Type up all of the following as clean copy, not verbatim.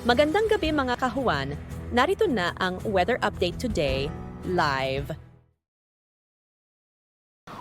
Magandang gabi mga kahuan. Narito na ang weather update today, live.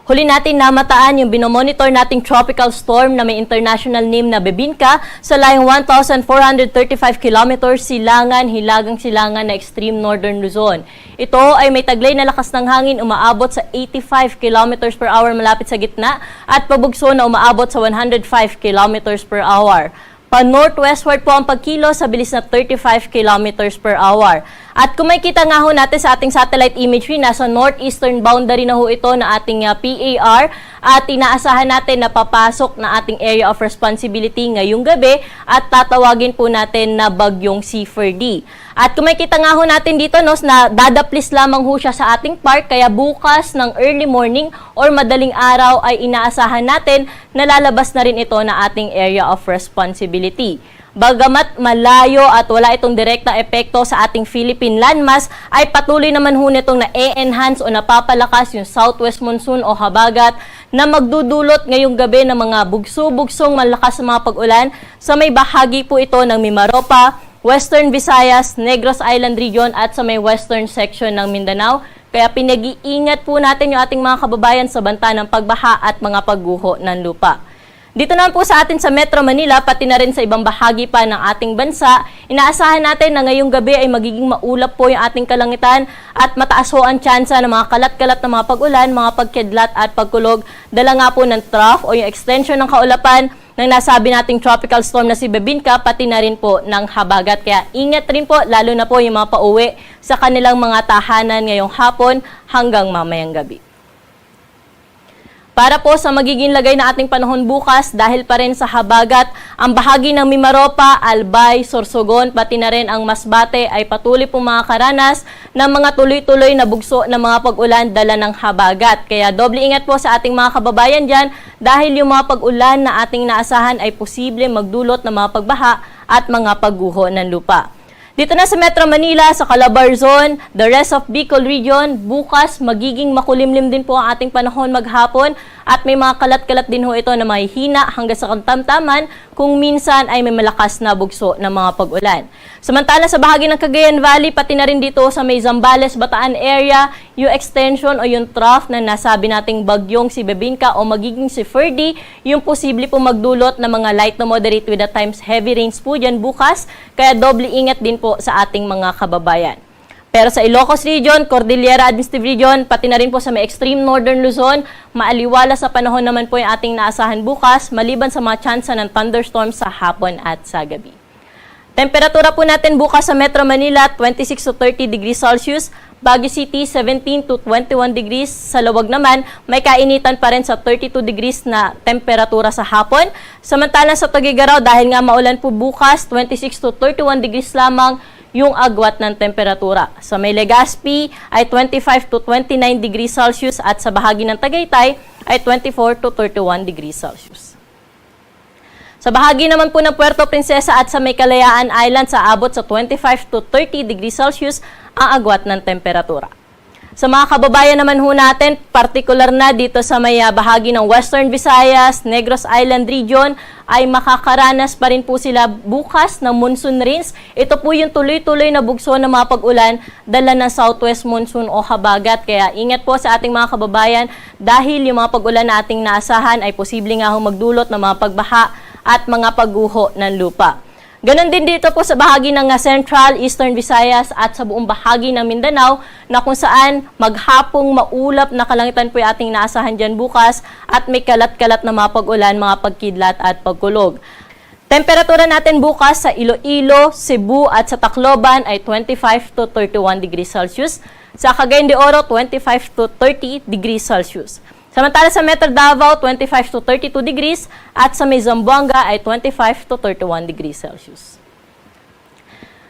Huli natin namataan yung binomonitor nating tropical storm na may international name na Bebinka sa layong 1,435 kilometers silangan, hilagang silangan na extreme northern Luzon. Ito ay may taglay na lakas ng hangin umaabot sa 85 kilometers per hour malapit sa gitna at pabugso na umaabot sa 105 kilometers per hour. Pa-northwestward po ang pagkilo sa bilis na 35 kilometers per hour. At kung makikita nga ho natin sa ating satellite imagery, nasa northeastern boundary na ho ito na ating PAR at inaasahan natin na papasok na ating area of responsibility ngayong gabi at tatawagin po natin na bagyong C4D. At kung makikita nga ho natin dito na dadaplis lamang ho siya sa ating park, kaya bukas ng early morning or madaling araw ay inaasahan natin na lalabas na rin ito na ating area of responsibility. Bagamat malayo at wala itong direkta epekto sa ating Philippine landmass, ay patuloy naman ho nitong na-enhance o napapalakas yung southwest monsoon o habagat na magdudulot ngayong gabi ng mga bugso-bugsong malakas na mga pag-ulan sa may bahagi po ito ng Mimaropa, Western Visayas, Negros Island region at sa may western section ng Mindanao. Kaya pinag-iingat po natin yung ating mga kababayan sa banta ng pagbaha at mga pagguho ng lupa. Dito naman po sa atin sa Metro Manila, pati na rin sa ibang bahagi pa ng ating bansa, inaasahan natin na ngayong gabi ay magiging maulap po yung ating kalangitan at mataas ho ang tsansa ng mga kalat-kalat na mga pag-ulan, mga pagkidlat at pagkulog. Dala nga po ng trough o yung extension ng kaulapan ng nasabi nating tropical storm na si Bebinka, pati na rin po ng habagat. Kaya ingat rin po, lalo na po yung mga pauwi sa kanilang mga tahanan ngayong hapon hanggang mamayang gabi. Para po sa magiging lagay na ating panahon bukas, dahil pa rin sa habagat, ang bahagi ng Mimaropa, Albay, Sorsogon, pati na rin ang Masbate ay patuloy pong mga karanas ng mga tuloy-tuloy na bugso ng mga pag-ulan dala ng habagat. Kaya doble ingat po sa ating mga kababayan dyan dahil yung mga pag-ulan na ating naasahan ay posible magdulot ng mga pagbaha at mga pagguho ng lupa. Dito na sa Metro Manila, sa Calabar Zone, the rest of Bicol Region, bukas magiging makulimlim din po ang ating panahon maghapon at may mga kalat-kalat din ho ito na mahihina hanggang sa kantamtaman kung minsan ay may malakas na bugso ng mga pag-ulan. Samantala sa bahagi ng Cagayan Valley, pati na rin dito sa may Zambales, Bataan area, yung extension o yung trough na nasabi nating bagyong si Bebinka o magiging si Ferdy, yung posible po magdulot ng mga light to moderate with at times heavy rains po dyan bukas, kaya doble ingat din po sa ating mga kababayan. Pero sa Ilocos Region, Cordillera Administrative Region, pati na rin po sa may extreme northern Luzon, maaliwala sa panahon naman po yung ating naasahan bukas, maliban sa mga tsansa ng thunderstorms sa hapon at sa gabi. Temperatura po natin bukas sa Metro Manila, 26 to 30 degrees Celsius, Baguio City, 17 to 21 degrees. Sa Lawag naman, may kainitan pa rin sa 32 degrees na temperatura sa hapon. Samantalang sa Tuguegarao, dahil nga maulan po bukas, 26 to 31 degrees lamang yung agwat ng temperatura. Sa may Legazpi ay 25 to 29 degrees Celsius at sa bahagi ng Tagaytay ay 24 to 31 degrees Celsius. Sa bahagi naman po ng Puerto Princesa at sa may Kalayaan Island, sa abot sa 25 to 30 degrees Celsius ang agwat ng temperatura. Sa mga kababayan naman ho natin, particular na dito sa may bahagi ng Western Visayas, Negros Island region, ay makakaranas pa rin po sila bukas ng monsoon rains. Ito po yung tuloy-tuloy na bugso ng mga pag-ulan dala ng southwest monsoon o habagat. Kaya ingat po sa ating mga kababayan dahil yung mga pag-ulan na ating naasahan ay posible nga ho magdulot ng mga pagbaha at mga pagguho ng lupa. Ganon din dito po sa bahagi ng Central, Eastern Visayas at sa buong bahagi ng Mindanao na kung saan maghapong maulap na kalangitan po yung ating naasahan dyan bukas at may kalat-kalat na mga pag-ulan, mga pagkidlat at pagkulog. Temperatura natin bukas sa Iloilo, Cebu at sa Tacloban ay 25 to 31 degrees Celsius. Sa Cagayan de Oro, 25 to 30 degrees Celsius. Samantala sa Metro Davao, 25 to 32 degrees at sa may Zamboanga ay 25 to 31 degrees Celsius.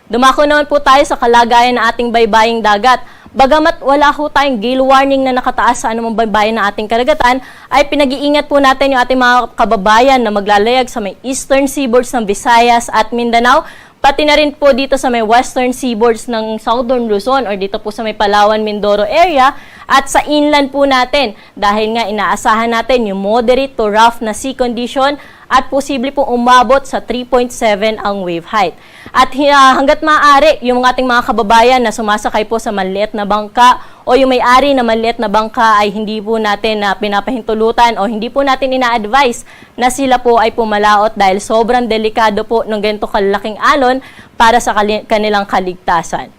Dumako naman po tayo sa kalagayan ng ating baybaying dagat. Bagamat wala ho tayong gale warning na nakataas sa anumang baybayin ng ating karagatan, ay pinag-iingat po natin yung ating mga kababayan na maglalayag sa may eastern seaboards ng Visayas at Mindanao. pati na rin po dito sa may western seaboards ng Southern Luzon or dito po sa may Palawan, Mindoro area at sa inland po natin dahil nga inaasahan natin yung moderate to rough na sea condition at posible po umabot sa 3.7 ang wave height. At hanggat maaari, yung ating mga kababayan na sumasakay po sa maliit na bangka o yung may-ari na maliit na bangka ay hindi po natin pinapahintulutan o hindi po natin ina-advise na sila po ay pumalaot dahil sobrang delikado po ng ganito kalaking alon para sa kanilang kaligtasan.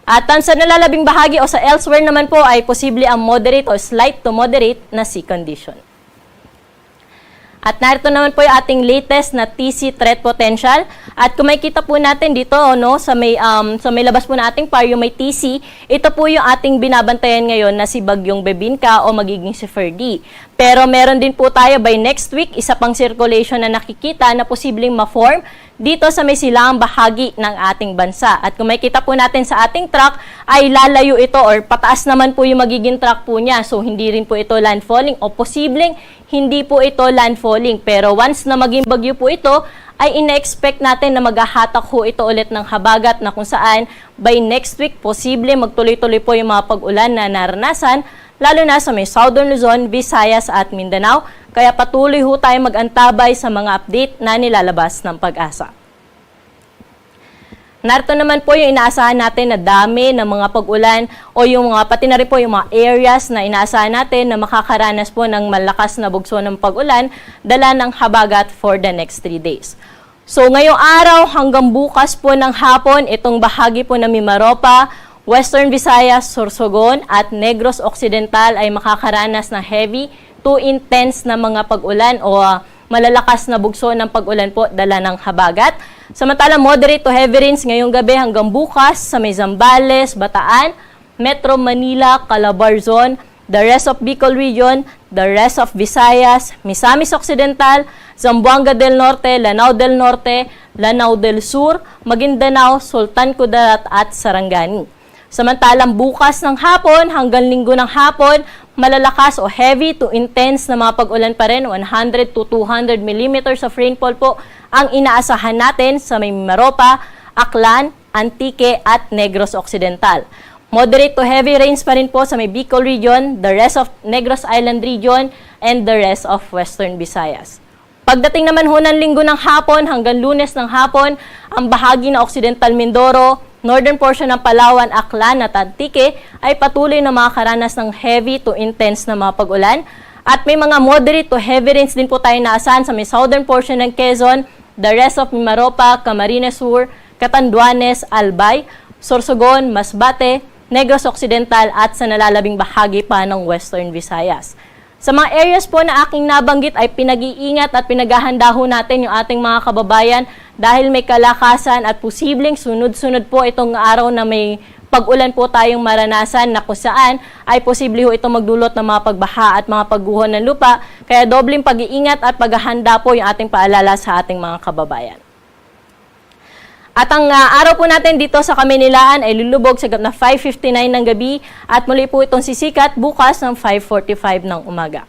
At sa nalalabing bahagi o sa elsewhere naman po ay posible ang moderate o slight to moderate na sea condition. At narito naman po yung ating latest na TC threat potential. At kung makikita po natin dito sa may labas po na ating par, yung may TC, ito po yung ating binabantayan ngayon na si Bagyong Bebinca o magiging si Ferdy. Pero meron din po tayo by next week, isa pang circulation na nakikita na posibleng ma-form dito sa may silangang bahagi ng ating bansa. At kung makikita po natin sa ating track, ay lalayo ito or pataas naman po yung magiging track po niya. So, hindi rin po ito landfalling o posibleng hindi po ito landfalling. Pero once na maging bagyo po ito, ay ina-expect natin na maghahatak ho ito ulit ng habagat na kung saan by next week, posible magtuloy-tuloy po yung mga pag-ulan na naranasan, lalo na sa may Southern Luzon, Visayas at Mindanao. Kaya patuloy ho tayo mag-antabay sa mga update na nilalabas ng Pag-asa. Narito naman po yung inaasahan natin na dami ng mga pag-ulan o yung pati na rin po yung mga areas na inaasahan natin na makakaranas po ng malakas na bugso ng pag-ulan dala ng habagat for the next 3 days. So ngayong araw hanggang bukas po ng hapon, itong bahagi po ng Mimaropa, Western Visayas, Sorsogon at Negros Occidental ay makakaranas ng heavy to intense na mga pag-ulan o malalakas na bugso ng pag-ulan po dala ng habagat. Samantalang moderate to heavy rains ngayong gabi hanggang bukas sa may Zambales, Bataan, Metro Manila, Calabarzon, the rest of Bicol Region, the rest of Visayas, Misamis Occidental, Zamboanga del Norte, Lanao del Norte, Lanao del Sur, Maguindanao, Sultan Kudarat at Sarangani. Samantalang bukas ng hapon hanggang linggo ng hapon, malalakas o heavy to intense na mga pag-ulan pa rin, 100 to 200 millimeters of rainfall po ang inaasahan natin sa may Mimaropa, Aklan, Antique at Negros Occidental. Moderate to heavy rains pa rin po sa may Bicol Region, the rest of Negros Island Region, and the rest of Western Visayas. Pagdating naman ho ng linggo ng hapon hanggang Lunes ng hapon, ang bahagi ng Occidental Mindoro, northern portion ng Palawan, Aklan at Antique ay patuloy na makakaranas ng heavy to intense na mga pag-ulan. At may mga moderate to heavy rains din po tayo naasahan sa may southern portion ng Quezon, the rest of Mimaropa, Camarines Sur, Catanduanes, Albay, Sorsogon, Masbate, Negros Occidental at sa nalalabing bahagi pa ng Western Visayas. Sa mga areas po na aking nabanggit ay pinag-iingat at pinaghahanda ho natin yung ating mga kababayan dahil may kalakasan at posibleng sunod-sunod po itong araw na may pag-ulan po tayong maranasan na kung saan ay posible ho itong magdulot ng mga pagbaha at mga pagguho ng lupa. Kaya dobling pag-iingat at paghahanda po yung ating paalala sa ating mga kababayan. At ang araw po natin dito sa Kamaynilaan ay lulubog sa na 5:59 ng gabi at muli po itong sisikat bukas ng 5:45 ng umaga.